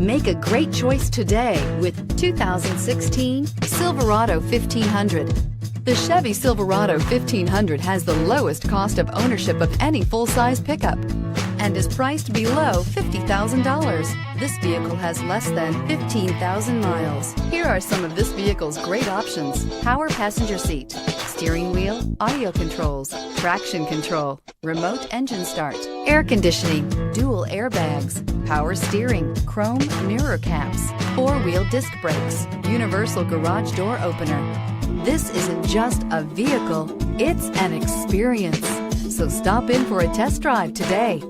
Make a great choice today with 2016 Silverado 1500. The Chevy Silverado 1500 has the lowest cost of ownership of any full-size pickup and is priced below $50,000. This vehicle has less than 15,000 miles. Here are some of this vehicle's great options: power passenger seat, steering wheel audio controls, traction control, remote engine start, air conditioning, dual airbags, power steering, chrome mirror caps, four-wheel disc brakes, universal garage door opener. This isn't just a vehicle, it's an experience. So stop in for a test drive today.